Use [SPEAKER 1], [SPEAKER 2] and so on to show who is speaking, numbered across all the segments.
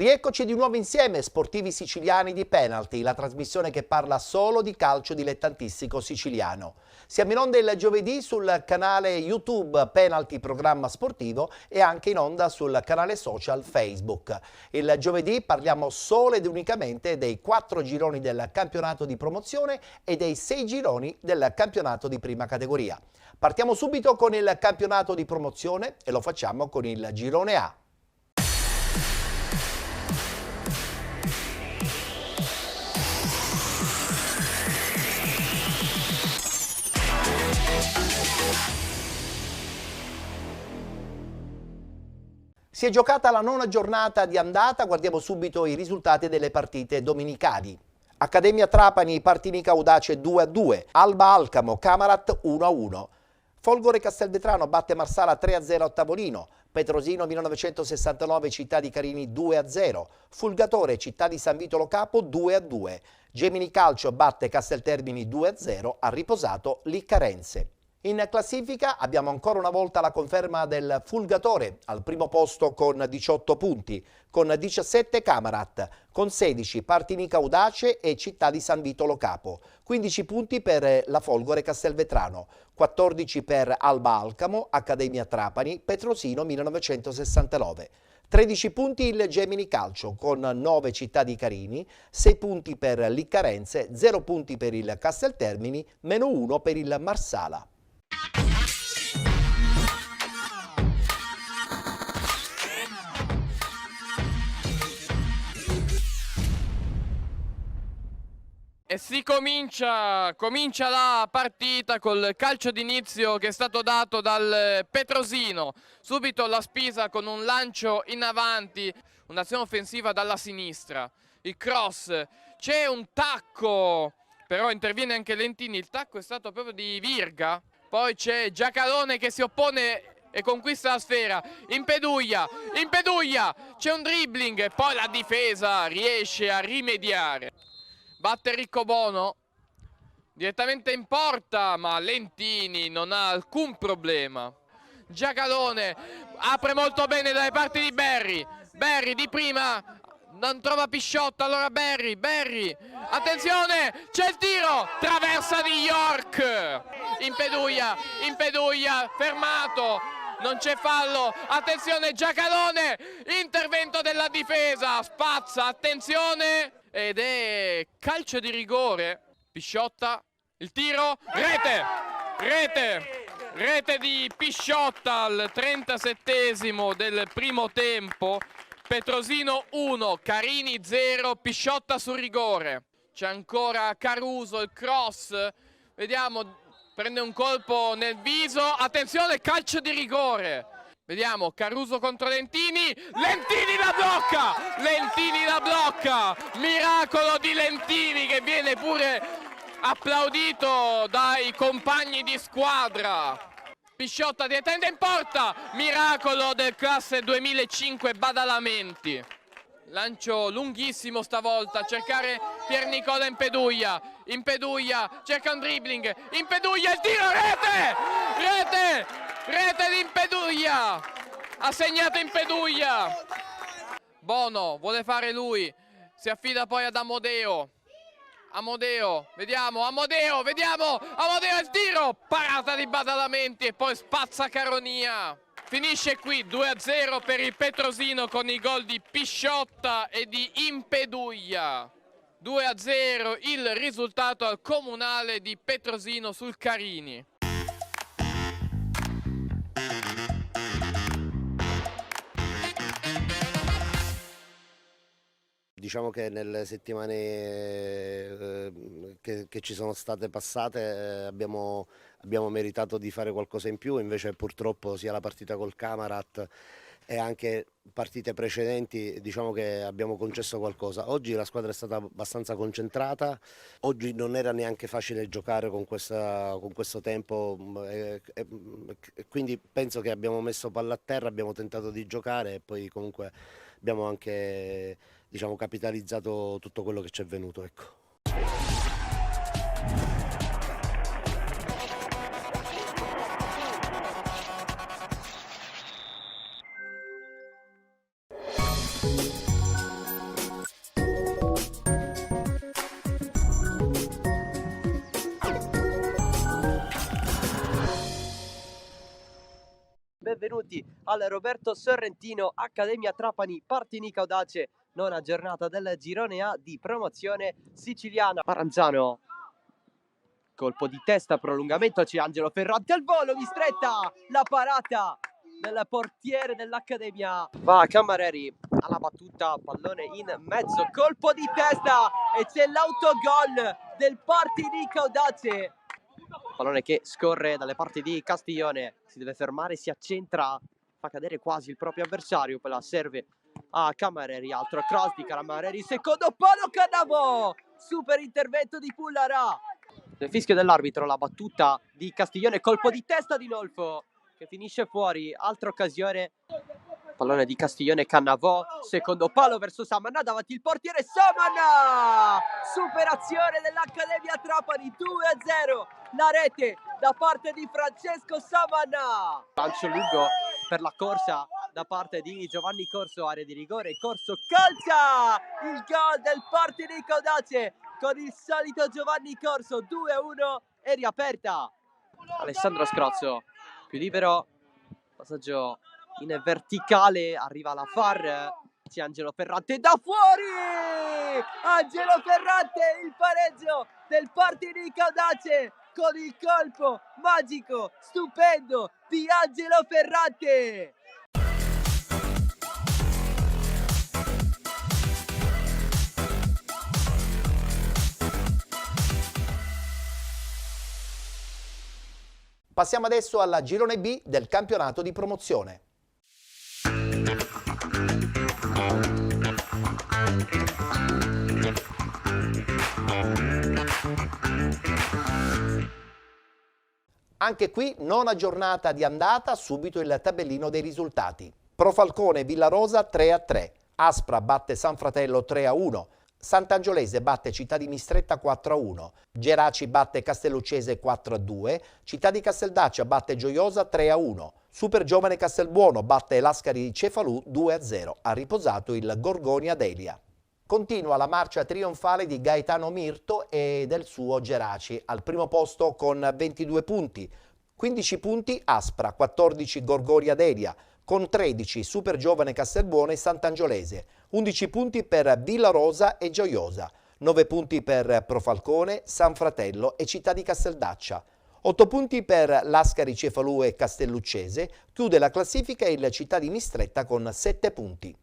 [SPEAKER 1] Rieccoci di nuovo insieme, sportivi siciliani di Penalty, la trasmissione che parla solo di calcio dilettantistico siciliano. Siamo in onda il giovedì sul canale YouTube Penalty Programma Sportivo e anche in onda sul canale social Facebook. Il giovedì parliamo solo ed unicamente dei 4 gironi del campionato di promozione e dei 6 gironi del campionato di prima categoria. Partiamo subito con il campionato di promozione e lo facciamo con il girone A. Si è giocata la 9ª giornata di andata, guardiamo subito i risultati delle partite domenicali. Accademia Trapani, Partinica Audace 2-2, Alba Alcamo, Camarat 1-1. Folgore Castelvetrano batte Marsala 3-0 a Tavolino, Petrosino 1969 Città di Carini 2-0, Fulgatore Città di San Vito Lo Capo 2-2, Gemini Calcio batte Casteltermini 2-0, ha riposato Liccarense. In classifica abbiamo ancora una volta la conferma del Fulgatore, al primo posto con 18 punti, con 17 Camarat, con 16 Partinica Audace e Città di San Vito Lo Capo, 15 punti per la Folgore Castelvetrano, 14 per Alba Alcamo, Accademia Trapani, Petrosino 1969. 13 punti il Gemini Calcio con 9 Città di Carini, 6 punti per Liccarense, 0 punti per il Casteltermini, meno 1 per il Marsala.
[SPEAKER 2] E si comincia la partita col calcio d'inizio che è stato dato dal Petrosino. Subito la Spisa con un lancio in avanti, un'azione offensiva dalla sinistra. Il cross, c'è un tacco, però interviene anche Lentini, il tacco è stato proprio di Virga. Poi c'è Giacalone che si oppone e conquista la sfera. Impeduglia, c'è un dribbling, poi la difesa riesce a rimediare. Batte Riccobono, direttamente in porta, ma Lentini non ha alcun problema. Giacalone apre molto bene dalle parti di Berri. Berri di prima, non trova Pisciotta, allora Berri, attenzione, c'è il tiro, traversa di York. Impeduglia, fermato. Non c'è fallo, attenzione Giacalone, intervento della difesa, spazza, attenzione, ed è calcio di rigore. Pisciotta, il tiro, rete di Pisciotta al 37esimo del primo tempo. Petrosino 1, Carini 0, Pisciotta sul rigore. C'è ancora Caruso, il cross, vediamo. Prende un colpo nel viso, attenzione, calcio di rigore. Vediamo, Caruso contro Lentini, Lentini la blocca, miracolo di Lentini che viene pure applaudito dai compagni di squadra. Pisciotta direttamente in porta, miracolo del classe 2005 Badalamenti. Lancio lunghissimo stavolta, a cercare Pier Nicola Impeduglia, cerca un dribbling, Impeduglia, il tiro, rete di Impeduglia, ha segnato Impeduglia. Bono vuole fare lui, si affida poi ad Amodeo, vediamo, il tiro, parata di Badalamenti e poi spazza Caronia. Finisce qui 2-0 per il Petrosino con i gol di Pisciotta e di Impeduglia. 2-0 il risultato al comunale di Petrosino sul Carini.
[SPEAKER 3] Diciamo che nelle settimane che ci sono state passate abbiamo meritato di fare qualcosa in più, invece purtroppo sia la partita col Camarat e anche partite precedenti diciamo che abbiamo concesso qualcosa. Oggi la squadra è stata abbastanza concentrata, oggi non era neanche facile giocare con questo tempo, quindi penso che abbiamo messo palla a terra, abbiamo tentato di giocare e poi comunque abbiamo anche diciamo capitalizzato tutto quello che ci è venuto, ecco.
[SPEAKER 4] benvenuti al Roberto Sorrentino Accademia Trapani Partinica Audace, nona giornata del girone A di promozione siciliana. Maranzano, colpo di testa, prolungamento, c'è Angelo Ferrante al volo, mi stretta la parata del portiere dell'Accademia. Va Camareri alla battuta, pallone in mezzo, colpo di testa e c'è l'autogol del Partinica Audace. Pallone che scorre dalle parti di Castiglione, si deve fermare, si accentra, fa cadere quasi il proprio avversario, poi la serve a Camareri, altro cross di Camareri, secondo palo, Cannavò, super intervento di Pullarà. Nel fischio dell'arbitro la battuta di Castiglione, colpo di testa di Nolfo che finisce fuori, altra occasione, pallone di Castiglione, Cannavò, secondo palo verso Samanà, davanti il portiere Samanà, superazione dell'Accademia Trapani, 2-0, la rete da parte di Francesco Samanà. Lancio lungo per la corsa da parte di Giovanni Corso, area di rigore, Corso calcia il gol del Partinica Audace con il solito Giovanni Corso, 2-1 e riaperta. Alessandro Scrozzo, più libero, passaggio in verticale, arriva la VAR, c'è Angelo Ferrante da fuori, Angelo Ferrante, il pareggio del Partinica Audace con il colpo magico, stupendo di Angelo Ferrante.
[SPEAKER 1] Passiamo adesso al girone B del campionato di promozione. Anche qui nona giornata di andata, subito il tabellino dei risultati. Profalcone Villarosa 3-3, Aspra batte San Fratello 3-1, Sant'Angiolese batte Città di Mistretta 4-1, Geraci batte Castelluccese 4-2, Città di Casteldaccia batte Gioiosa 3-1, Super Giovane Castelbuono batte Lascari di Cefalù 2-0, ha riposato il Gorgonia Delia. Continua la marcia trionfale di Gaetano Mirto e del suo Geraci, al primo posto con 22 punti, 15 punti Aspra, 14 Gorgonia Delia, con 13 Super Giovane Castelbuono e Sant'Angiolese, 11 punti per Villarosa e Gioiosa, 9 punti per Profalcone, San Fratello e Città di Casteldaccia, 8 punti per Lascari Cefalù e Castelluccese, chiude la classifica il Città di Mistretta con 7 punti.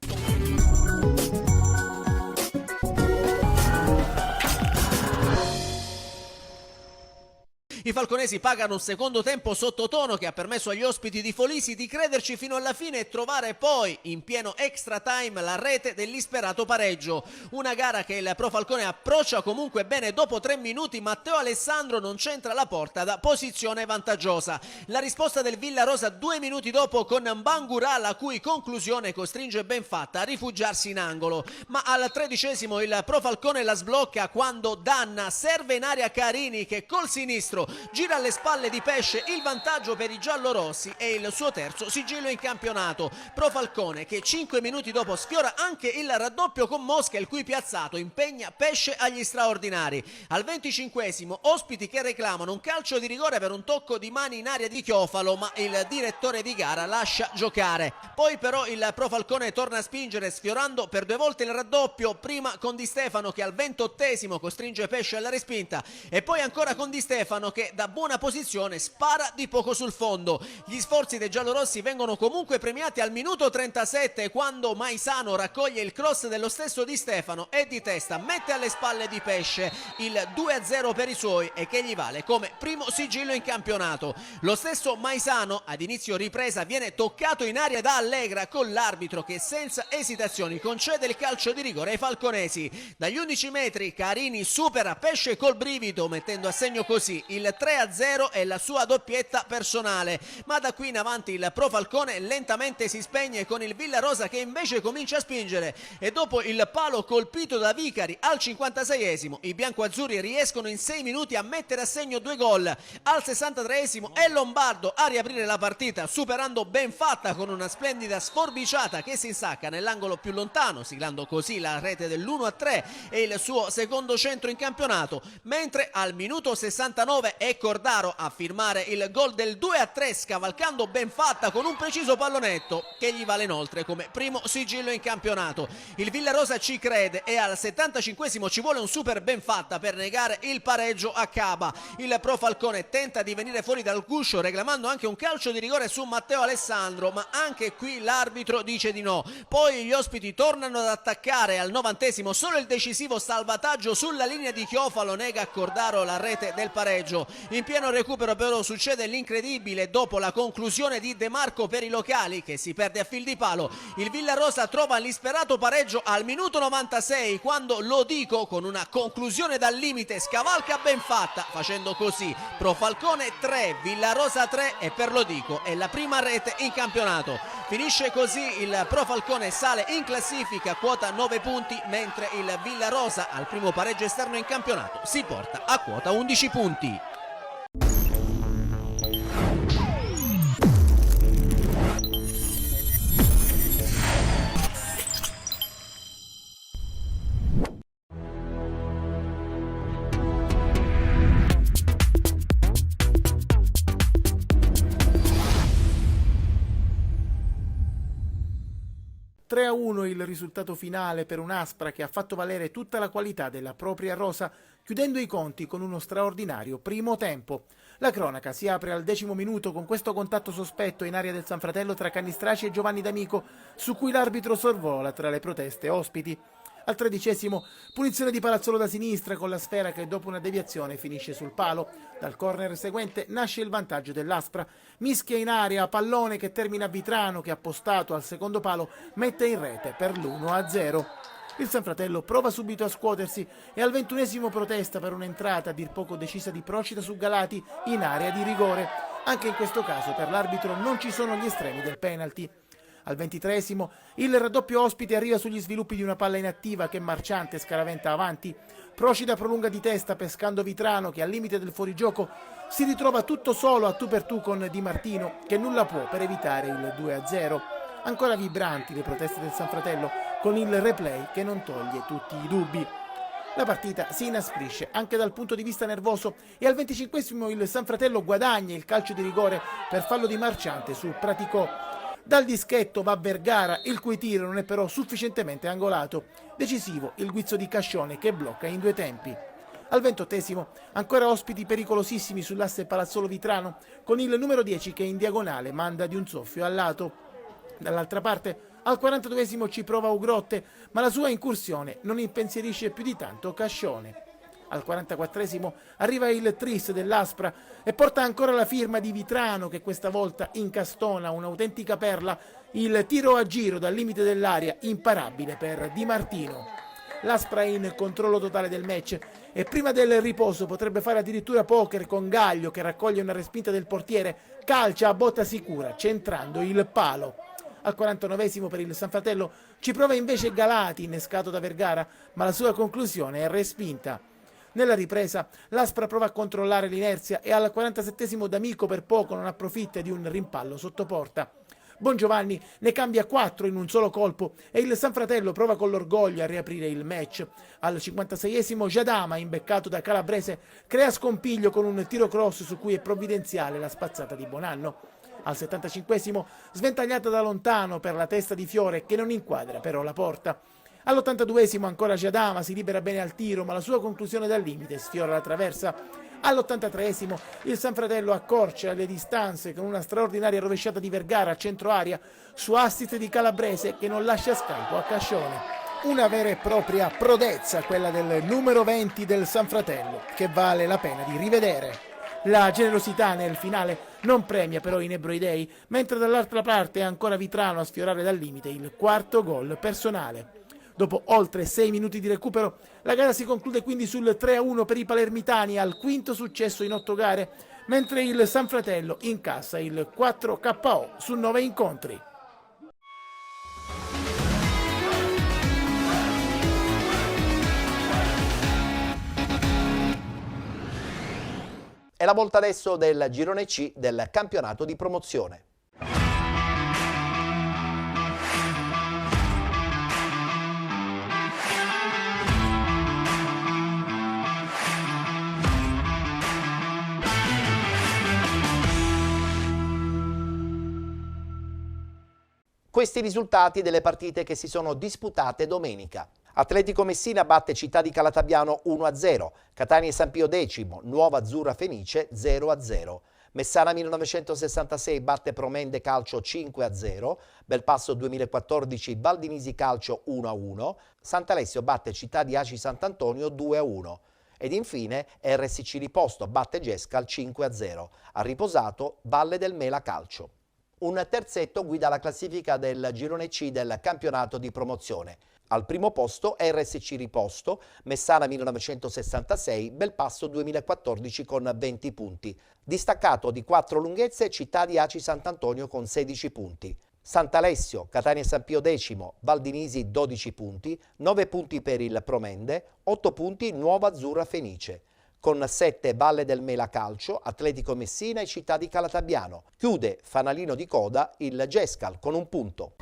[SPEAKER 5] I falconesi pagano un secondo tempo sottotono che ha permesso agli ospiti di Folisi di crederci fino alla fine e trovare poi in pieno extra time la rete dell'isperato pareggio. Una gara che il Pro Falcone approccia comunque bene dopo 3 minuti. Matteo Alessandro non centra la porta da posizione vantaggiosa. La risposta del Villarosa 2 minuti dopo con Bangurà, la cui conclusione costringe Benfatta a rifugiarsi in angolo. Ma al 13° il Pro Falcone la sblocca quando Danna serve in aria Carini che col sinistro gira alle spalle di Pesce, il vantaggio per i giallorossi e il suo terzo sigillo in campionato. Pro Falcone che 5 minuti dopo sfiora anche il raddoppio con Mosca, il cui piazzato impegna Pesce agli straordinari. Al 25° ospiti che reclamano un calcio di rigore per un tocco di mani in aria di Chiofalo, ma il direttore di gara lascia giocare. Poi però il Pro Falcone torna a spingere sfiorando per 2 volte il raddoppio, prima con Di Stefano che al 28° costringe Pesce alla respinta e poi ancora con Di Stefano che da buona posizione spara di poco sul fondo. Gli sforzi dei giallorossi vengono comunque premiati al minuto 37 quando Maisano raccoglie il cross dello stesso Di Stefano e di testa mette alle spalle di Pesce il 2-0 per i suoi e che gli vale come primo sigillo in campionato. Lo stesso Maisano ad inizio ripresa viene toccato in aria da Allegra con l'arbitro che senza esitazioni concede il calcio di rigore ai falconesi. Dagli 11 metri Carini supera Pesce col brivido mettendo a segno così il 3-0 e la sua doppietta personale, ma da qui in avanti il Pro Falcone lentamente si spegne con il Villarosa che invece comincia a spingere e dopo il palo colpito da Vicari al 56° i biancoazzurri riescono in 6 minuti a mettere a segno 2 gol. Al 63° è Lombardo a riaprire la partita superando Benfatta con una splendida sforbiciata che si insacca nell'angolo più lontano, siglando così la rete dell'1-3 e il suo secondo centro in campionato, mentre al minuto 69 È Cordaro a firmare il gol del 2-3 scavalcando Benfatta con un preciso pallonetto che gli vale inoltre come primo sigillo in campionato. Il Villarosa ci crede e al 75esimo ci vuole un super Benfatta per negare il pareggio a Caba. Il Pro Falcone tenta di venire fuori dal guscio reclamando anche un calcio di rigore su Matteo Alessandro, ma anche qui l'arbitro dice di no. Poi gli ospiti tornano ad attaccare al 90esimo, solo il decisivo salvataggio sulla linea di Chiofalo nega a Cordaro la rete del pareggio. In pieno recupero però succede l'incredibile dopo la conclusione di De Marco per i locali che si perde a fil di palo. Il Villarosa trova l'insperato pareggio al minuto 96 quando Lodico con una conclusione dal limite scavalca Benfatta, facendo così Pro Falcone 3, Villarosa 3 e per Lodico è la prima rete in campionato. Finisce così, il Pro Falcone sale in classifica, quota 9 punti, mentre il Villarosa al primo pareggio esterno in campionato si porta a quota 11 punti.
[SPEAKER 6] a 1 il risultato finale per un'Aspra che ha fatto valere tutta la qualità della propria rosa, chiudendo i conti con uno straordinario primo tempo. La cronaca si apre al 10° minuto con questo contatto sospetto in area del San Fratello tra Cannistraci e Giovanni D'Amico, su cui l'arbitro sorvola tra le proteste ospiti. Al 13°, punizione di Palazzolo da sinistra con la sfera che dopo una deviazione finisce sul palo. Dal corner seguente nasce il vantaggio dell'Aspra. Mischia in area, pallone che termina a Vitrano che appostato al secondo palo mette in rete per l'1-0. Il San Fratello prova subito a scuotersi e al 21° protesta per un'entrata a dir poco decisa di Procida su Galati in area di rigore. Anche in questo caso per l'arbitro non ci sono gli estremi del penalty. Al 23° il raddoppio ospite arriva sugli sviluppi di una palla inattiva che Marciante scaraventa avanti. Procida prolunga di testa pescando Vitrano che al limite del fuorigioco si ritrova tutto solo a tu per tu con Di Martino che nulla può per evitare il 2-0. Ancora vibranti le proteste del San Fratello con il replay che non toglie tutti i dubbi. La partita si inasprisce anche dal punto di vista nervoso e al 25° il San Fratello guadagna il calcio di rigore per fallo di Marciante su Praticò. Dal dischetto va Vergara, il cui tiro non è però sufficientemente angolato. Decisivo il guizzo di Cascione che blocca in due tempi. Al 28° ancora ospiti pericolosissimi sull'asse Palazzolo-Vitrano con il numero 10 che in diagonale manda di un soffio al lato. Dall'altra parte al 42° ci prova Ugrotte, ma la sua incursione non impensierisce più di tanto Cascione. Al 44° arriva il tris dell'Aspra e porta ancora la firma di Vitrano che questa volta incastona un'autentica perla, il tiro a giro dal limite dell'area imparabile per Di Martino. L'Aspra è in controllo totale del match e prima del riposo potrebbe fare addirittura poker con Gaglio che raccoglie una respinta del portiere, calcia a botta sicura centrando il palo. Al 49° per il San Fratello ci prova invece Galati innescato da Vergara, ma la sua conclusione è respinta. Nella ripresa l'Aspra prova a controllare l'inerzia e al 47° D'Amico per poco non approfitta di un rimpallo sotto porta. Bongiovanni ne cambia 4 in un solo colpo e il San Fratello prova con l'orgoglio a riaprire il match. Al 56° Giadama, imbeccato da Calabrese, crea scompiglio con un tiro cross su cui è provvidenziale la spazzata di Bonanno. Al 75° sventagliata da lontano per la testa di Fiore che non inquadra però la porta. All'82° ancora Giadama si libera bene al tiro ma la sua conclusione dal limite sfiora la traversa. All'83° il San Fratello accorcia le distanze con una straordinaria rovesciata di Vergara a centro aria su assist di Calabrese che non lascia scampo a Cascione. Una vera e propria prodezza quella del numero 20 del San Fratello che vale la pena di rivedere. La generosità nel finale non premia però i nebroidei, mentre dall'altra parte è ancora Vitrano a sfiorare dal limite il 4º gol personale. Dopo oltre 6 minuti di recupero, la gara si conclude quindi sul 3-1 per i palermitani al 5º successo in 8 gare, mentre il San Fratello incassa il 4 KO su 9 incontri.
[SPEAKER 1] È la volta adesso del girone C del campionato di promozione. questi i risultati delle partite che si sono disputate domenica. Atletico Messina batte Città di Calatabbiano 1-0, Catania e San Pio X, Nuova Azzurra Fenice 0-0. Messana 1966 batte Promende Calcio 5-0, Belpasso 2014 Baldinisi Calcio 1-1, Sant'Alessio batte Città di Aci Sant'Antonio 2-1 ed infine RSC Riposto batte Gescal 5-0. Ha riposato Valle del Mela Calcio. Un terzetto guida la classifica del girone C del campionato di promozione. Al primo posto RSC Riposto, Messana 1966, Belpasso 2014 con 20 punti. Distaccato di 4 lunghezze Città di Aci Sant'Antonio con 16 punti. Sant'Alessio, Catania e San Pio X, Baldinisi 12 punti, 9 punti per il Promende, 8 punti Nuova Azzurra Fenice. Con 7 Valle del Mela Calcio, Atletico Messina e Città di Calatabbiano. Chiude fanalino di coda il Gescal con 1 punto.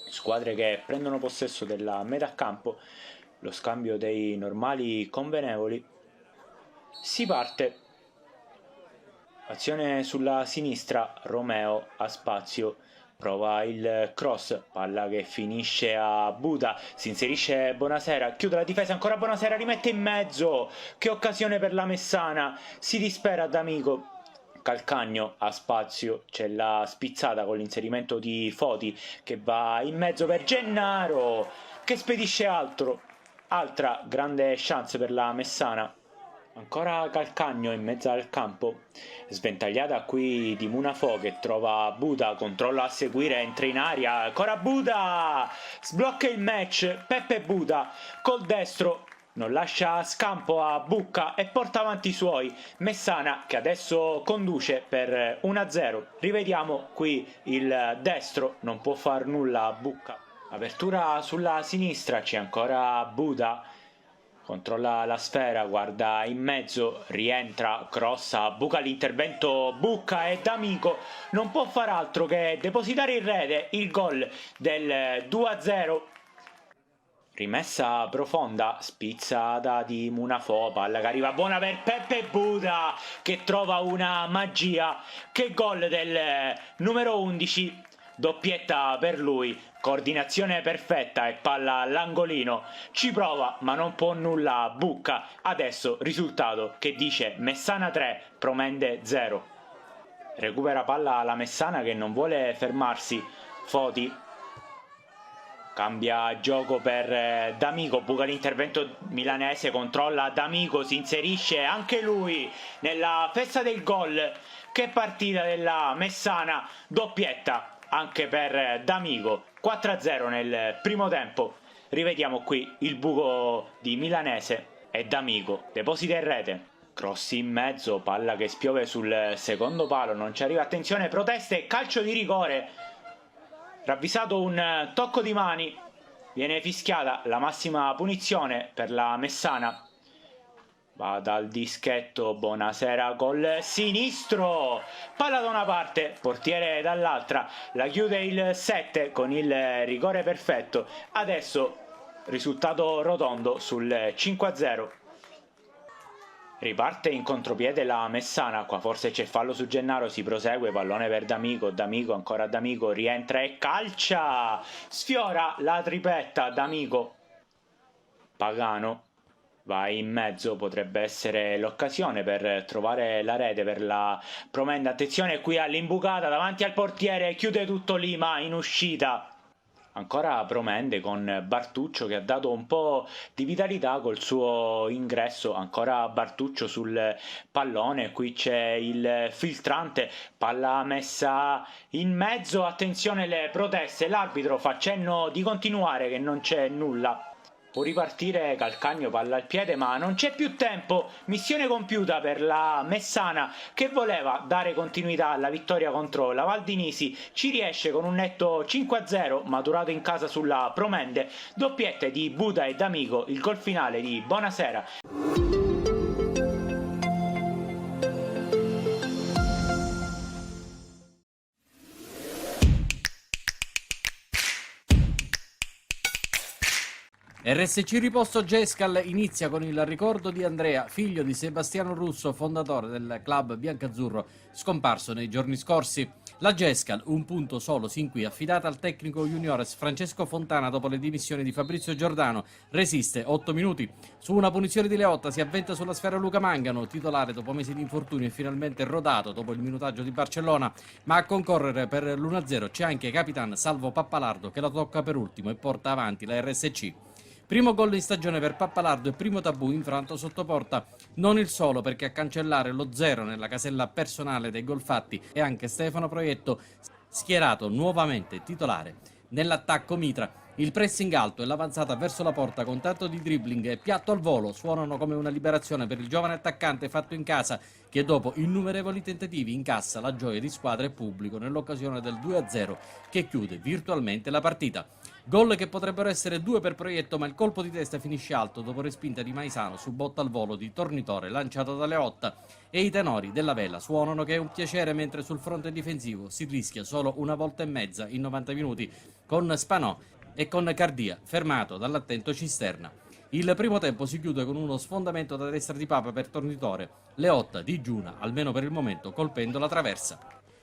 [SPEAKER 7] Squadre che prendono possesso della metà campo, lo scambio dei normali convenevoli. Si parte. Azione sulla sinistra, Romeo ha spazio, prova il cross, palla che finisce a Buda, si inserisce Bonasera, chiude la difesa, ancora Bonasera, rimette in mezzo, che occasione per la Messana, si dispera D'Amico. Calcagno ha spazio, c'è la spizzata con l'inserimento di Foti che va in mezzo per Gennaro che spedisce altro. Altra grande chance per la Messana. Ancora Calcagno in mezzo al campo, sventagliata qui di Munafò che trova Buda, controlla a seguire, entra in aria, ancora Buda, sblocca il match, Peppe Buda col destro. Non lascia scampo a Bucca e porta avanti i suoi. Messana che adesso conduce per 1-0. Rivediamo qui il destro, non può far nulla a Bucca. Apertura sulla sinistra, c'è ancora Buda. Controlla la sfera, guarda in mezzo, rientra, crossa, buca l'intervento, Bucca e D'Amico non può far altro che depositare in rete il gol del 2-0. Rimessa profonda, spizzata di Munafò, palla che arriva buona per Peppe Buda che trova una magia. Che gol del numero 11, doppietta per lui, coordinazione perfetta e palla all'angolino, ci prova ma non può nulla Bucca. Adesso risultato che dice Messana 3, Promende 0. Recupera palla la Messana che non vuole fermarsi, Foti cambia gioco per D'Amico, buca l'intervento milanese, controlla D'Amico, si inserisce anche lui nella festa del gol. Che partita della Messana, doppietta anche per D'Amico, 4-0 nel primo tempo. Rivediamo qui il buco di Milanese e D'Amico deposita in rete. Cross in mezzo, palla che spiove sul secondo palo, non ci arriva, attenzione, proteste, calcio di rigore. Ravvisato un tocco di mani, viene fischiata la massima punizione per la Messana. Va dal dischetto, Bonasera col sinistro, palla da una parte, portiere dall'altra, la chiude il 7 con il rigore perfetto. Adesso risultato rotondo sul 5-0. Riparte in contropiede la Messana, qua forse c'è fallo su Gennaro, si prosegue, pallone per D'Amico, D'Amico ancora D'Amico, rientra e calcia, sfiora la tripletta D'Amico. Pagano va in mezzo, potrebbe essere l'occasione per trovare la rete per la Promenda, attenzione qui all'imbucata davanti al portiere, chiude tutto Lima in uscita. Ancora Promende con Bartuccio che ha dato un po' di vitalità col suo ingresso, ancora Bartuccio sul pallone, qui c'è il filtrante, palla messa in mezzo, attenzione le proteste, l'arbitro fa cenno di continuare che non c'è nulla. Può ripartire Calcagno, palla al piede ma non c'è più tempo, missione compiuta per la Messana che voleva dare continuità alla vittoria contro la Valdinisi, ci riesce con un netto 5-0 maturato in casa sulla Promende, doppiette di Buda e D'Amico, il gol finale di Bonasera.
[SPEAKER 8] RSC Riposto Gescal inizia con il ricordo di Andrea, figlio di Sebastiano Russo, fondatore del club biancazzurro, scomparso nei giorni scorsi. La Gescal, un punto solo sin qui, affidata al tecnico juniores Francesco Fontana dopo le dimissioni di Fabrizio Giordano, resiste 8 minuti. Su una punizione di Leotta si avventa sulla sfera Luca Mangano, titolare dopo mesi di infortunio e finalmente rodato dopo il minutaggio di Barcellona, ma a concorrere per l'1-0 c'è anche Capitan Salvo Pappalardo che la tocca per ultimo e porta avanti la RSC. Primo gol in stagione per Pappalardo e primo tabù infranto sotto porta. Non il solo, perché a cancellare lo 0 nella casella personale dei gol fatti è anche Stefano Proietto, schierato nuovamente titolare. Nell'attacco Mitra, il pressing alto e l'avanzata verso la porta con tanto di dribbling e piatto al volo suonano come una liberazione per il giovane attaccante fatto in casa che dopo innumerevoli tentativi incassa la gioia di squadra e pubblico nell'occasione del 2-0 che chiude virtualmente la partita. Gol che potrebbero essere 2 per Proietto, ma il colpo di testa finisce alto dopo respinta di Maisano su botta al volo di Tornitore lanciato da Leotta, e i tenori della vela suonano che è un piacere, mentre sul fronte difensivo si rischia solo una volta e mezza in 90 minuti con Spanò e con Cardia fermato dall'attento Cisterna. Il primo tempo si chiude con uno sfondamento da destra di Papa per Tornitore, Leotta digiuna almeno per il momento colpendo la traversa.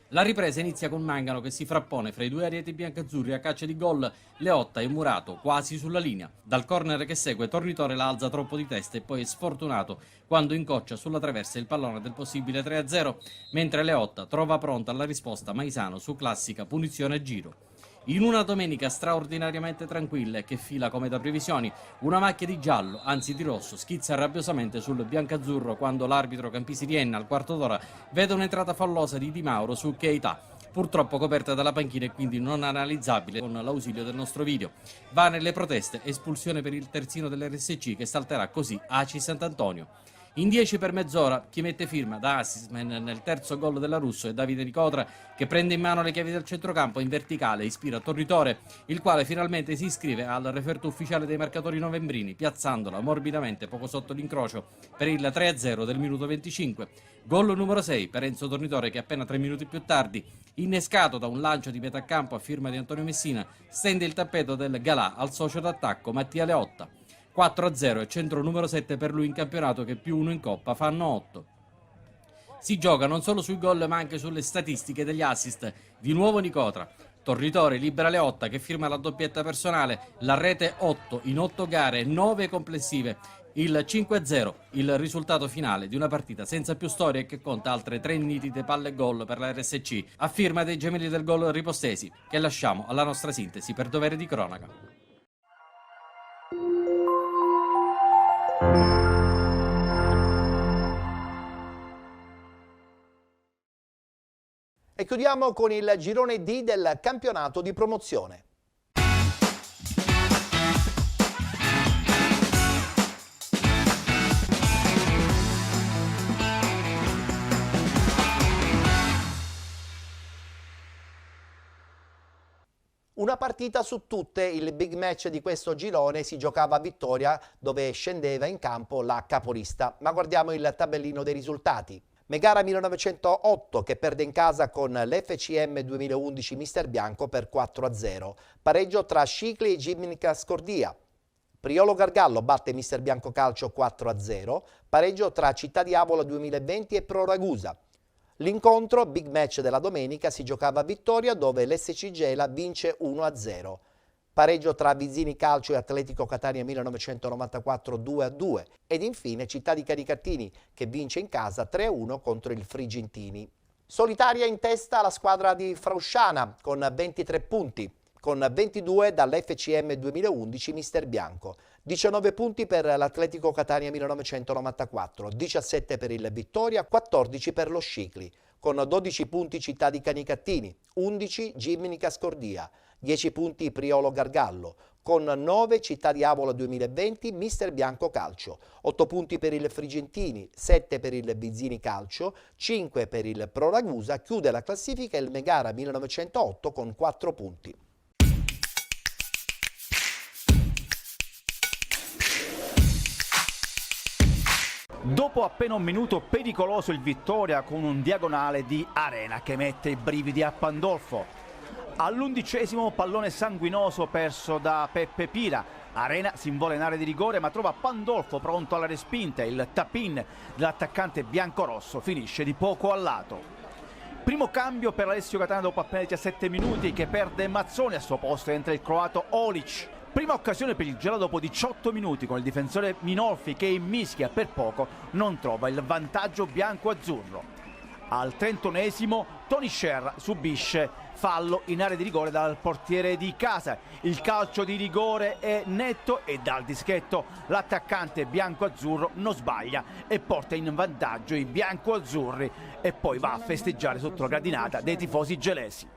[SPEAKER 8] La ripresa inizia con Mangano che si frappone fra i due arieti biancazzurri a caccia di gol. Leotta è murato quasi sulla linea. Dal corner che segue Tornitore la alza troppo di testa e poi è sfortunato quando incoccia sulla traversa il pallone del possibile 3-0, mentre Leotta trova pronta la risposta Maisano su classica punizione giro. In una domenica straordinariamente tranquilla e che fila come da previsioni, una macchia di giallo, anzi di rosso, schizza rabbiosamente sul biancazzurro quando l'arbitro Campisi Rienna al quarto d'ora vede un'entrata fallosa di Di Mauro su Keita, purtroppo coperta dalla panchina e quindi non analizzabile con l'ausilio del nostro video. Va nelle proteste, espulsione per il terzino dell'RSC che salterà così Aci Sant'Antonio. In 10 per mezz'ora, chi mette firma da Assisman nel terzo gol della Russo è Davide Nicotra, che prende in mano le chiavi del centrocampo in verticale e ispira Tornitore, il quale finalmente si iscrive al referto ufficiale dei marcatori novembrini, piazzandola morbidamente poco sotto l'incrocio per il 3-0 del minuto 25. Gol numero 6 per Enzo Tornitore che appena 3 minuti più tardi, innescato da un lancio di metà campo a firma di Antonio Messina, stende il tappeto del Galà al socio d'attacco Mattia Leotta. 4-0 e centro numero 7 per lui in campionato che più 1 in Coppa fanno 8. Si gioca non solo sui gol ma anche sulle statistiche degli assist. Di nuovo Nicotra. Tornitore libera Leotta che firma la doppietta personale, la rete 8 in 8 gare, 9 complessive. Il 5-0, il risultato finale di una partita senza più storia e che conta altre 3 nitide palle gol per la RSC, a firma dei gemelli del gol ripostesi, che lasciamo alla nostra sintesi per dovere di cronaca.
[SPEAKER 1] E chiudiamo con il girone D del campionato di promozione. Una partita su tutte, il big match di questo girone si giocava a Vittoria dove scendeva in campo la capolista. Ma guardiamo il tabellino dei risultati. Megara 1908 che perde in casa con l'FCM 2011 Mister Bianco per 4-0. Pareggio tra Scicli e Gimnica Scordia. Priolo Gargallo batte Mister Bianco Calcio 4-0. Pareggio tra Città di Avola 2020 e Pro Ragusa. L'incontro, big match della domenica, si giocava a Vittoria dove l'SC Gela vince 1-0. Pareggio tra Vizzini Calcio e Atletico Catania 1994 2-2 ed infine Città di Caricattini che vince in casa 3-1 contro il Frigentini. Solitaria in testa la squadra di Frausciana con 23 punti, con 22 dall'FCM 2011 Mister Bianco, 19 punti per l'Atletico Catania 1994, 17 per il Vittoria, 14 per lo Scicli, con 12 punti Città di Canicattini, 11 Gimnica Scordia, 10 punti Priolo Gargallo, con 9 Città di Avola 2020 Mister Bianco Calcio, 8 punti per il Frigentini, 7 per il Vizzini Calcio, 5 per il Pro Ragusa, chiude la classifica il Megara 1908 con 4 punti.
[SPEAKER 9] Dopo appena un minuto pericoloso il Vittoria con un diagonale di Arena che mette i brividi a Pandolfo. All'11° pallone sanguinoso perso da Peppe Pira. Arena si invola in area di rigore ma trova Pandolfo pronto alla respinta. Il tap-in dell'attaccante biancorosso finisce di poco a lato. Primo cambio per Alessio Catania dopo appena 17 minuti, che perde Mazzoni, al suo posto entra il croato Olic. Prima occasione per il Gela dopo 18 minuti con il difensore Minolfi che mischia, per poco non trova il vantaggio bianco-azzurro. Al 31° Tony Scher subisce fallo in area di rigore dal portiere di casa. Il calcio di rigore è netto e dal dischetto l'attaccante bianco-azzurro non sbaglia e porta in vantaggio i bianco-azzurri e poi va a festeggiare sotto la gradinata dei tifosi gelesi.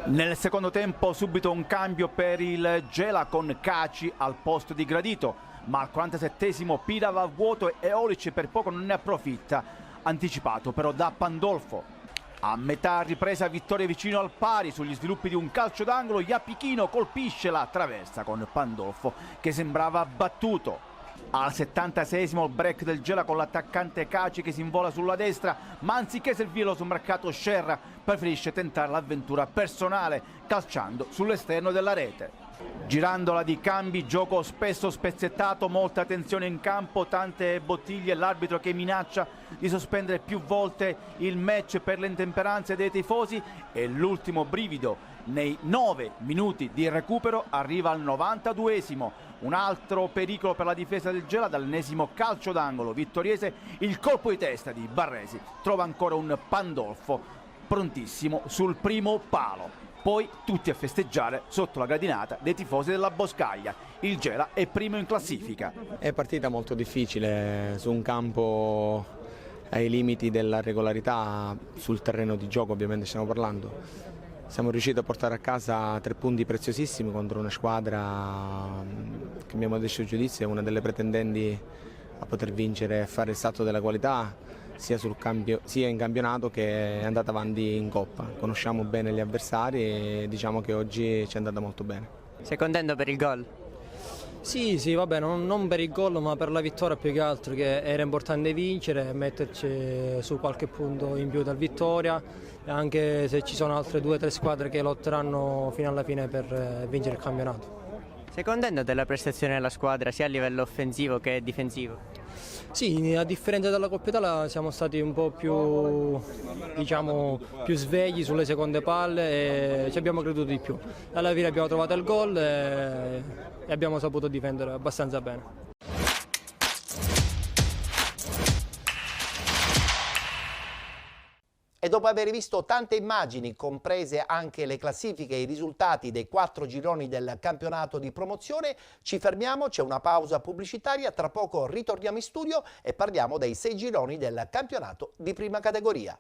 [SPEAKER 9] Nel secondo tempo subito un cambio per il Gela con Caci al posto di Gradito, ma al 47° Pira va a vuoto e Olic per poco non ne approfitta, anticipato però da Pandolfo. A metà ripresa Vittoria vicino al pari, sugli sviluppi di un calcio d'angolo Iapichino colpisce la traversa con Pandolfo che sembrava battuto. Al 76° il break del Gela con l'attaccante Caci che si invola sulla destra, ma anziché servirlo sul mercato Scerra preferisce tentare l'avventura personale calciando sull'esterno della rete. Girandola di cambi, gioco spesso spezzettato, molta tensione in campo, tante bottiglie, l'arbitro che minaccia di sospendere più volte il match per le intemperanze dei tifosi e l'ultimo brivido nei 9 minuti di recupero arriva al 92°. Un altro pericolo per la difesa del Gela dall'ennesimo calcio d'angolo vittoriese, il colpo di testa di Barresi trova ancora un Pandolfo prontissimo sul primo palo. Poi tutti a festeggiare sotto la gradinata dei tifosi della Boscaglia. Il Gela è primo in classifica.
[SPEAKER 10] È partita molto difficile su un campo ai limiti della regolarità, sul terreno di gioco ovviamente stiamo parlando. Siamo riusciti a portare a casa 3 punti preziosissimi contro una squadra che abbiamo adesso giudizio è una delle pretendenti a poter vincere e fare il salto della qualità sia in campionato che è andata avanti in Coppa. Conosciamo bene gli avversari e diciamo che oggi ci è andata molto bene.
[SPEAKER 4] Sei contento per il gol?
[SPEAKER 11] Sì, vabbè, non per il gol ma per la vittoria più che altro, che era importante vincere e metterci su qualche punto in più dal Vittoria, anche se ci sono altre 2 o 3 squadre che lotteranno fino alla fine per vincere il campionato.
[SPEAKER 4] Sei contento della prestazione della squadra sia a livello offensivo che difensivo?
[SPEAKER 11] Sì, a differenza della Coppa Italia siamo stati un po' più svegli sulle seconde palle e ci abbiamo creduto di più. Alla fine abbiamo trovato il gol e abbiamo saputo difendere abbastanza bene.
[SPEAKER 1] E dopo aver visto tante immagini, comprese anche le classifiche e i risultati dei 4 gironi del campionato di promozione, ci fermiamo, c'è una pausa pubblicitaria, tra poco ritorniamo in studio e parliamo dei 6 gironi del campionato di prima categoria.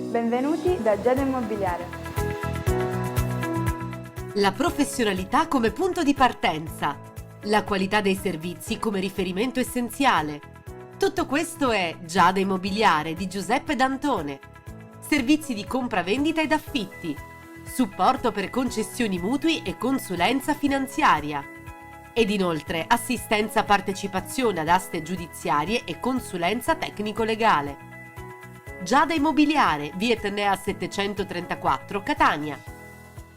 [SPEAKER 12] Benvenuti da Giada Immobiliare.
[SPEAKER 13] La professionalità come punto di partenza, la qualità dei servizi come riferimento essenziale. Tutto questo è Giada Immobiliare di Giuseppe D'Antone. Servizi di compra-vendita ed affitti, supporto per concessioni mutui e consulenza finanziaria. Ed inoltre assistenza partecipazione ad aste giudiziarie e consulenza tecnico-legale. Giada Immobiliare, via Etnea 734 Catania.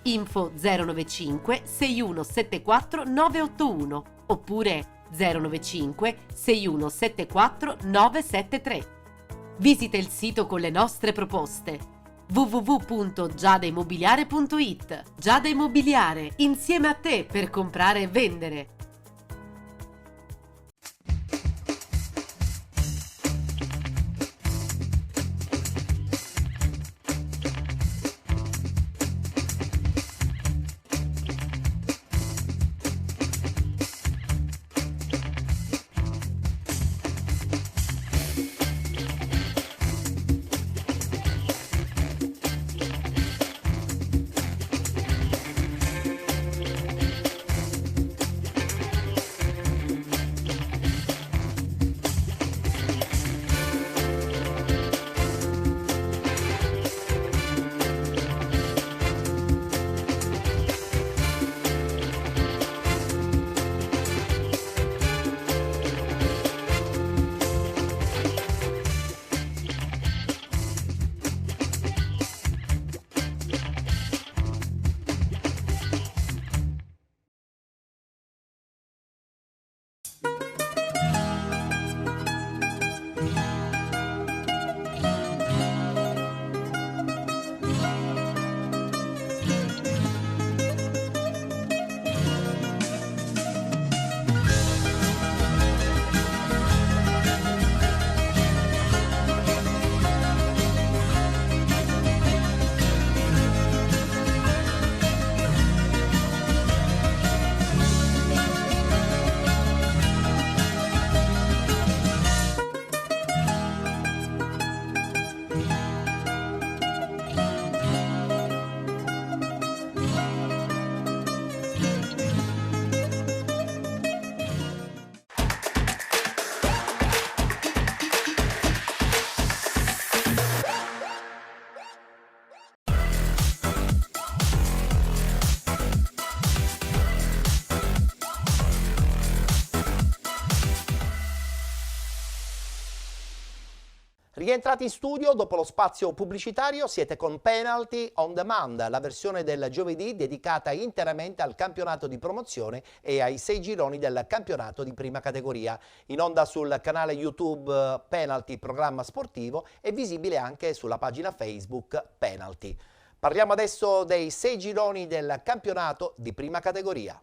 [SPEAKER 13] Info 095 6174 981 oppure 095 6174 973. Visita il sito con le nostre proposte www.giadaimmobiliare.it. Giada Immobiliare, insieme a te per comprare e vendere.
[SPEAKER 1] Rientrati in studio dopo lo spazio pubblicitario, siete con Penalty on Demand, la versione del giovedì dedicata interamente al campionato di promozione e ai 6 gironi del campionato di prima categoria. In onda sul canale YouTube Penalty Programma Sportivo e visibile anche sulla pagina Facebook Penalty. Parliamo adesso dei 6 gironi del campionato di prima categoria.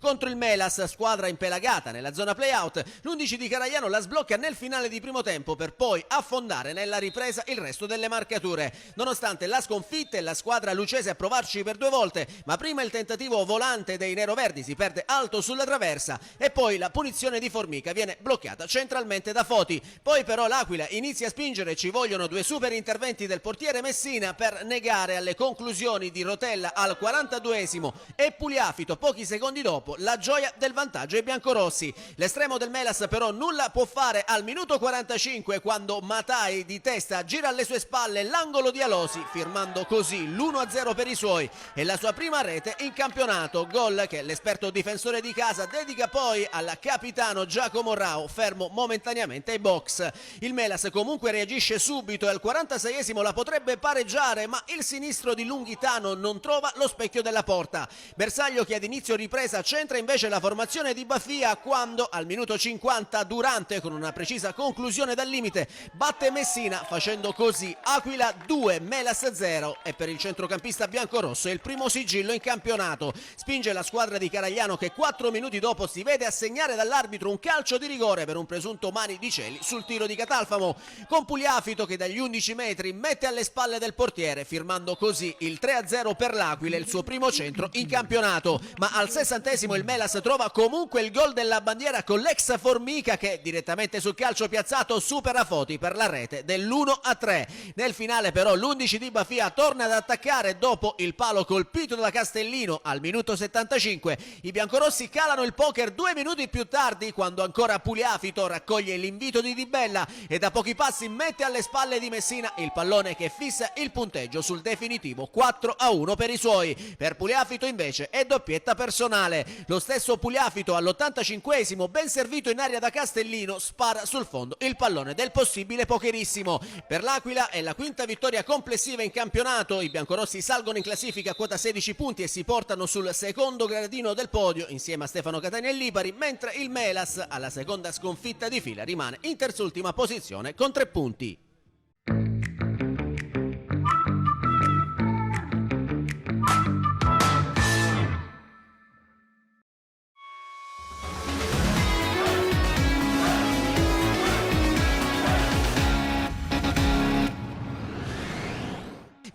[SPEAKER 5] contro il Melas, squadra impelagata nella zona play-out. L'11 di Caragliano la sblocca nel finale di primo tempo per poi affondare nella ripresa il resto delle marcature. Nonostante la sconfitta, la squadra lucese a provarci per 2 volte, ma prima il tentativo volante dei neroverdi si perde alto sulla traversa e poi la punizione di Formica viene bloccata centralmente da Foti. Poi però l'Aquila inizia a spingere, ci vogliono 2 super interventi del portiere Messina per negare alle conclusioni di Rotella al 42esimo e Pugliafito pochi secondi dopo la gioia del vantaggio ai biancorossi. L'estremo del Melas però nulla può fare al minuto 45 quando Matai di testa gira alle sue spalle l'angolo di Alosi, firmando così l'1-0 per i suoi e la sua prima rete in campionato, gol che l'esperto difensore di casa dedica poi al capitano Giacomo Rao, fermo momentaneamente ai box. Il Melas comunque reagisce subito e al 46esimo la potrebbe pareggiare, ma il sinistro di Lunghitano non trova lo specchio della porta. Bersaglio, che ad inizio ripresa centra invece la formazione di Baffia, quando al minuto 50 Durante, con una precisa conclusione dal limite, batte Messina, facendo così Aquila 2, Melas 0, e per il centrocampista biancorosso è il primo sigillo in campionato. Spinge la squadra di Caragliano, che 4 minuti dopo si vede assegnare dall'arbitro un calcio di rigore per un presunto mani di cieli sul tiro di Catalfamo, con Pugliafito che dagli 11 metri mette alle spalle del portiere, firmando così il 3-0 per l'Aquila, il suo primo centro in campionato. Ma al 60esimo il Melas trova comunque il gol della bandiera con l'ex Formica, che direttamente sul calcio piazzato supera Foti per la rete dell'1-3. Nel finale però l'11 di Baffia torna ad attaccare dopo il palo colpito da Castellino al minuto 75. I biancorossi calano il poker 2 minuti più tardi, quando ancora Pugliafito raccoglie l'invito di Di Bella e da pochi passi mette alle spalle di Messina il pallone che fissa il punteggio sul definitivo 4-1 per i suoi. Per Pugliafito invece è doppietta personale. Lo stesso Pugliafito all'85esimo, ben servito in aria da Castellino, spara sul fondo il pallone del possibile pokerissimo. Per l'Aquila è la quinta vittoria complessiva in campionato. I biancorossi salgono in classifica a quota 16 punti e si portano sul secondo gradino del podio insieme a Stefano Catania e Lipari, mentre il Melas, alla seconda sconfitta di fila, rimane in terzultima posizione con 3 punti.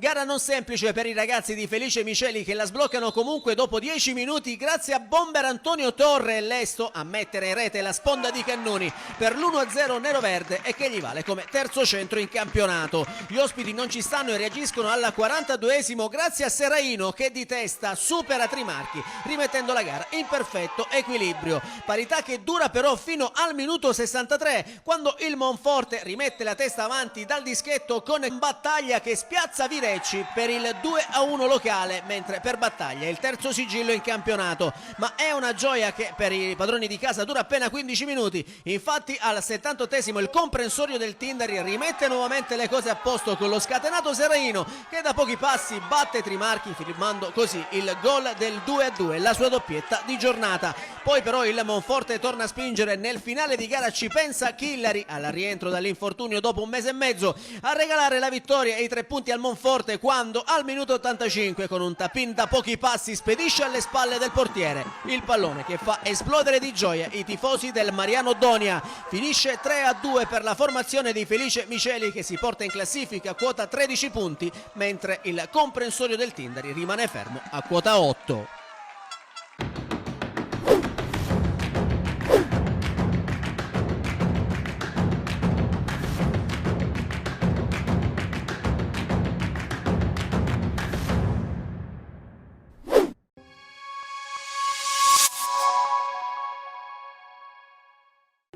[SPEAKER 5] Gara non semplice per i ragazzi di Felice Miceli, che la sbloccano comunque dopo 10 minuti grazie a bomber Antonio Torre, lesto a mettere in rete la sponda di Cannoni per l'1-0 neroverde e che gli vale come terzo centro in campionato. Gli ospiti non ci stanno e reagiscono alla 42esimo grazie a Serraino, che di testa supera Trimarchi, rimettendo la gara in perfetto equilibrio. Parità che dura però fino al minuto 63, quando il Monforte rimette la testa avanti dal dischetto con Battaglia che spiazza Virecci per il 2-1 locale, mentre per Battaglia il terzo sigillo in campionato. Ma è una gioia che per i padroni di casa dura appena 15 minuti. Infatti al 78esimo il comprensorio del Tindari rimette nuovamente le cose a posto con lo scatenato Serraino, che da pochi passi batte Trimarchi, firmando così il gol del 2-2, la sua doppietta di giornata. Poi però il Monforte torna a spingere. Nel finale di gara ci pensa Chillari, al rientro dall'infortunio dopo 1 mese e mezzo, a regalare la vittoria e i 3 punti al Monforte, quando al minuto 85 con un tap-in da pochi passi spedisce alle spalle del portiere il pallone che fa esplodere di gioia i tifosi del Mariano Donia. Finisce 3-2 per la formazione di Felice Miceli, che si porta in classifica a quota 13 punti, mentre il comprensorio del Tindari rimane fermo a quota 8.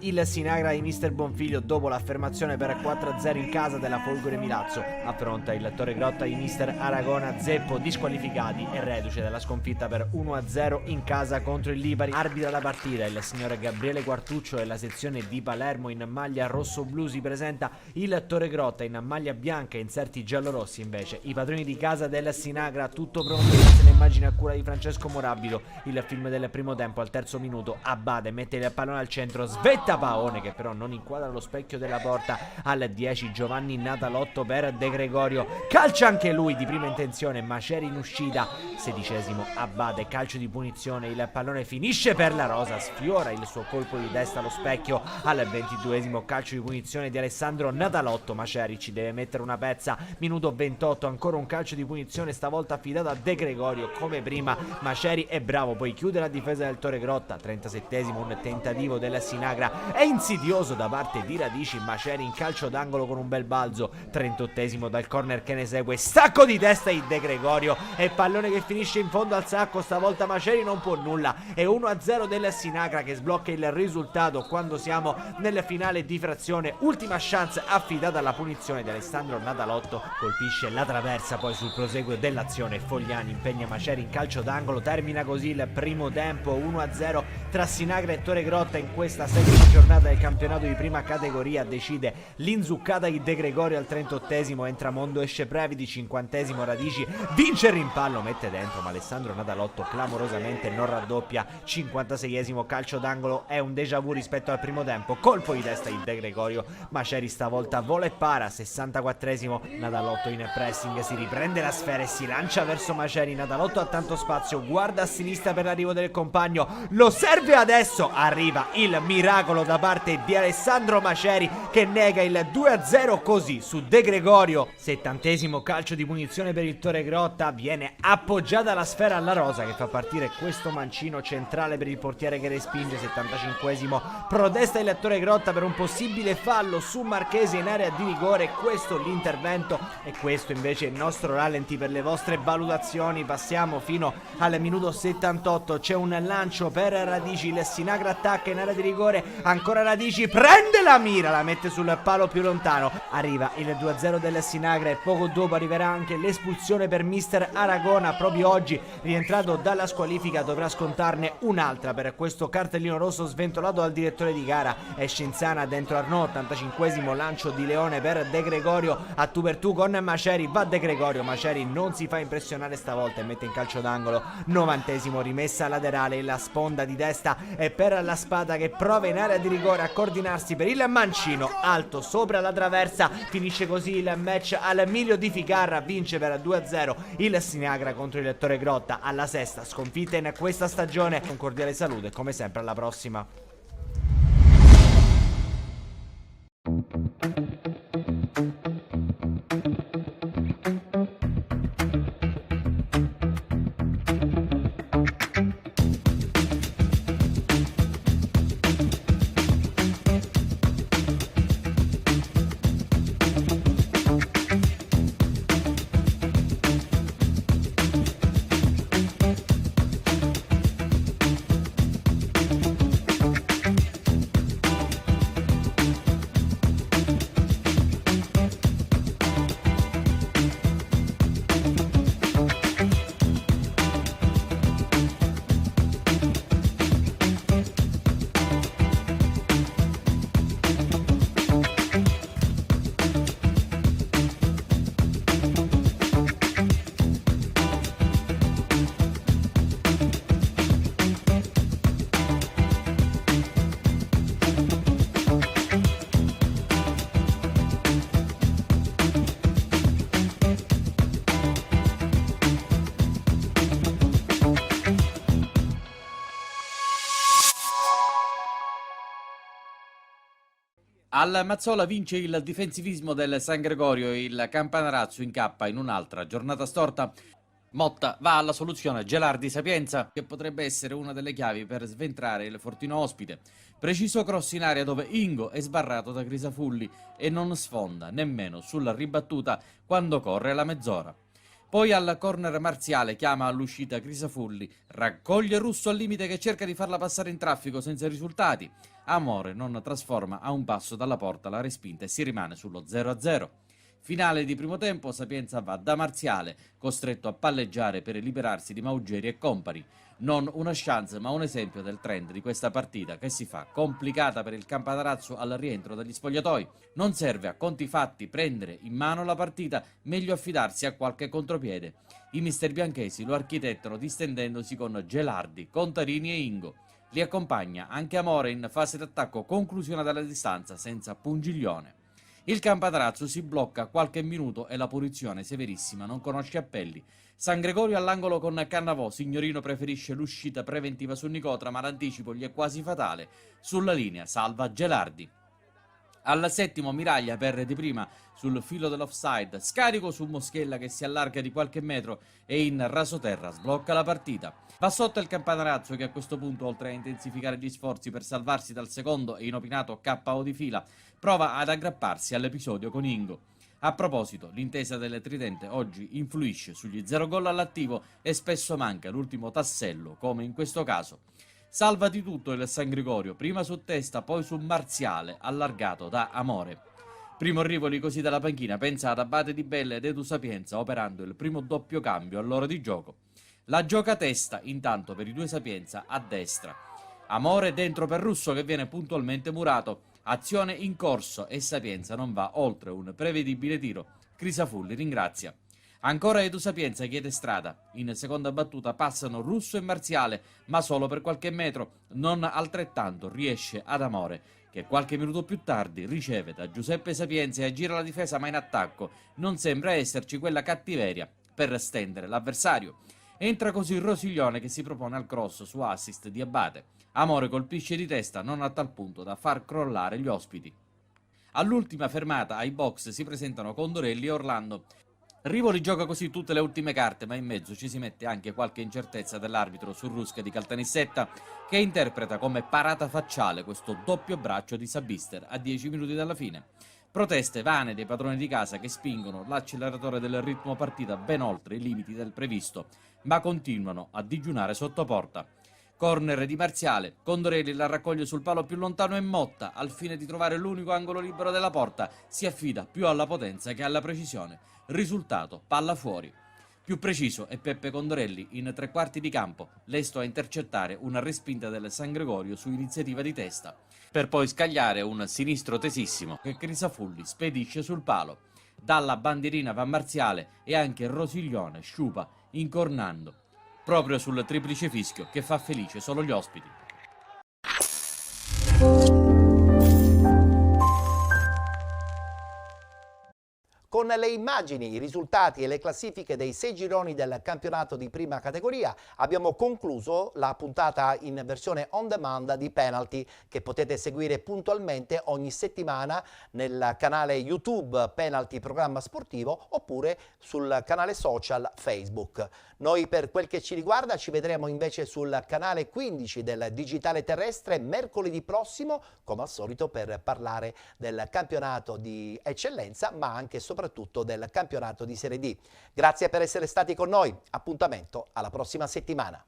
[SPEAKER 14] Il Sinagra di mister Bonfiglio, dopo l'affermazione per 4-0 in casa della Folgore Milazzo, affronta il Torregrotta di mister Aragona Zeppo, disqualificati e reduce dalla sconfitta per 1-0 in casa contro il Lipari. Arbitra la partita il signor Gabriele Quartuccio, e la sezione di Palermo in maglia rosso-blu si presenta il Torregrotta in maglia bianca e inserti giallorossi. Invece i padroni di casa del Sinagra, tutto pronto, le immagini a cura di Francesco Morabito. Il film del primo tempo al terzo minuto, Abade mette il pallone al centro, svetta Paone che però non inquadra lo specchio della porta. Al 10 Giovanni Natalotto per De Gregorio, calcia anche lui di prima intenzione, Maceri in uscita. 16esimo Abate, calcio di punizione, il pallone finisce per la rosa, sfiora il suo colpo di testa allo specchio. Al 22esimo calcio di punizione di Alessandro Natalotto, Maceri ci deve mettere una pezza. Minuto 28, ancora un calcio di punizione, stavolta affidato a De Gregorio come prima. Maceri è bravo, poi chiude la difesa del Torregrotta. 37esimo un tentativo della Sinagra, è insidioso da parte di Radici, Maceri in calcio d'angolo con un bel balzo. 38esimo dal corner che ne segue, stacco di testa di De Gregorio e pallone che finisce in fondo al sacco. Stavolta Maceri non può nulla, è 1-0 della Sinagra che sblocca il risultato quando siamo nel finale di frazione. Ultima chance affidata alla punizione di Alessandro Natalotto, colpisce la traversa poi sul proseguo dell'azione. Fogliani impegna Maceri in calcio d'angolo, termina così il primo tempo. 1-0 tra Sinagra e Torregrotta in questa seconda giornata del campionato di prima categoria. Decide l'inzuccata di De Gregorio al 38esimo, entra Mondo, esce Previdi. 50esimo Radici vince il rimpallo, mette dentro, ma Alessandro Natalotto clamorosamente non raddoppia. 56esimo calcio d'angolo, è un déjà vu rispetto al primo tempo, colpo di testa di De Gregorio, Maceri stavolta vola e para. 64esimo Natalotto in pressing, si riprende la sfera e si lancia verso Maceri. Natalotto ha tanto spazio, guarda a sinistra per l'arrivo del compagno, lo serve adesso, arriva il miracolo da parte di Alessandro Maceri che nega il 2-0 così su De Gregorio. 70esimo calcio di punizione per il Torregrotta, viene appoggiata la sfera alla rosa che fa partire questo mancino centrale per il portiere che respinge. 75esimo protesta il Torregrotta per un possibile fallo su Marchese in area di rigore, questo l'intervento e questo invece il nostro rallenti per le vostre valutazioni. Passiamo fino al minuto 78, c'è un lancio per Radici, il Sinagra attacca in area di rigore, ancora Radici, prende la mira, la mette sul palo più lontano, arriva il 2-0 del Sinagra e poco dopo arriverà anche l'espulsione per mister Aragona. Proprio oggi rientrato dalla squalifica dovrà scontarne un'altra per questo cartellino rosso sventolato dal direttore di gara. È Scienzana dentro Arnaud. 85esimo lancio di Leone per De Gregorio, a tu per tu con Maceri, va De Gregorio, Maceri non si fa impressionare stavolta e mette in calcio d'angolo. 90esimo rimessa laterale, la sponda di destra e per la Spada che prova in area di rigore a coordinarsi per il mancino alto sopra la traversa. Finisce così il match al miglio di Ficarra, vince per 2-0 il Sinagra contro il Torregrotta, alla sesta sconfitta in questa stagione. Un cordiale saluto e come sempre alla prossima.
[SPEAKER 8] Al Mazzola vince il difensivismo del San Gregorio, il Campanarazzo incappa in un'altra giornata storta. Motta va alla soluzione, Gelardi Sapienza, che potrebbe essere una delle chiavi per sventrare il fortino ospite. Preciso cross in area dove Ingo è sbarrato da Crisafulli e non sfonda nemmeno sulla ribattuta quando corre la mezz'ora. Poi al corner Marziale chiama all'uscita Crisafulli, raccoglie Russo al limite che cerca di farla passare in traffico senza risultati. Amore non trasforma a un passo dalla porta la respinta e si rimane sullo 0-0. Finale di primo tempo, Sapienza va da Marziale, costretto a palleggiare per liberarsi di Maugeri e compagni. Non una chance ma un esempio del trend di questa partita che si fa complicata per il Campanarazzo al rientro dagli spogliatoi. Non serve a conti fatti prendere in mano la partita, meglio affidarsi a qualche contropiede. I mister bianchesi lo architettano distendendosi con Gelardi, Contarini e Ingo. Li accompagna anche Amore in fase d'attacco, conclusione dalla distanza senza pungiglione. Il Campanarazzo si blocca qualche minuto e la punizione severissima non conosce appelli. San Gregorio all'angolo con Cannavò, Signorino preferisce l'uscita preventiva su Nicotra, ma l'anticipo gli è quasi fatale. Sulla linea salva Gelardi. Al settimo Miraglia per di prima sul filo dell'offside, scarico su Moschella che si allarga di qualche metro e in rasoterra sblocca la partita. Va sotto il Campanarazzo che a questo punto, oltre a intensificare gli sforzi per salvarsi dal secondo e inopinato KO di fila, prova ad aggrapparsi all'episodio con Ingo. A proposito, l'intesa del tridente oggi influisce sugli 0 gol all'attivo e spesso manca l'ultimo tassello, come in questo caso. Salva di tutto il San Gregorio, prima su Testa, poi su Marziale, allargato da Amore. Primo Rivoli così dalla panchina pensa ad Abate Di Bella ed Edu Sapienza, operando il primo doppio cambio all'ora di gioco. La gioca Testa, intanto per i due Sapienza, a destra. Amore dentro per Russo che viene puntualmente murato. Azione in corso e Sapienza non va oltre un prevedibile tiro. Crisafulli ringrazia. Ancora Edu Sapienza chiede strada. In seconda battuta passano Russo e Marziale, ma solo per qualche metro. Non altrettanto riesce ad Amore, che qualche minuto più tardi riceve da Giuseppe Sapienza e aggira la difesa, ma in attacco non sembra esserci quella cattiveria per stendere l'avversario. Entra così Rosiglione che si propone al cross su assist di Abate. Amore colpisce di testa, non a tal punto da far crollare gli ospiti. All'ultima fermata ai box si presentano Condorelli e Orlando. Rivoli gioca così tutte le ultime carte, ma in mezzo ci si mette anche qualche incertezza dell'arbitro su Rusca di Caltanissetta, che interpreta come parata facciale questo doppio braccio di Sabister a 10 minuti dalla fine. Proteste vane dei padroni di casa che spingono l'acceleratore del ritmo partita ben oltre i limiti del previsto, ma continuano a digiunare sotto porta. Corner di Marziale, Condorelli la raccoglie sul palo più lontano e Motta, al fine di trovare l'unico angolo libero della porta, si affida più alla potenza che alla precisione. Risultato, palla fuori. Più preciso è Peppe Condorelli in 3/4 di campo, lesto a intercettare una respinta del San Gregorio su iniziativa di Testa, per poi scagliare un sinistro tesissimo che Crisafulli spedisce sul palo. Dalla bandierina va Marziale e anche Rosiglione sciupa incornando, proprio sul triplice fischio che fa felice solo gli ospiti.
[SPEAKER 1] Con le immagini, i risultati e le classifiche dei 6 gironi del campionato di prima categoria abbiamo concluso la puntata in versione on demand di Penalty, che potete seguire puntualmente ogni settimana nel canale YouTube Penalty Programma Sportivo oppure sul canale social Facebook. Noi, per quel che ci riguarda, ci vedremo invece sul canale 15 del Digitale Terrestre mercoledì prossimo, come al solito, per parlare del campionato di eccellenza, ma anche e soprattutto del campionato di Serie D. Grazie per essere stati con noi, appuntamento alla prossima settimana.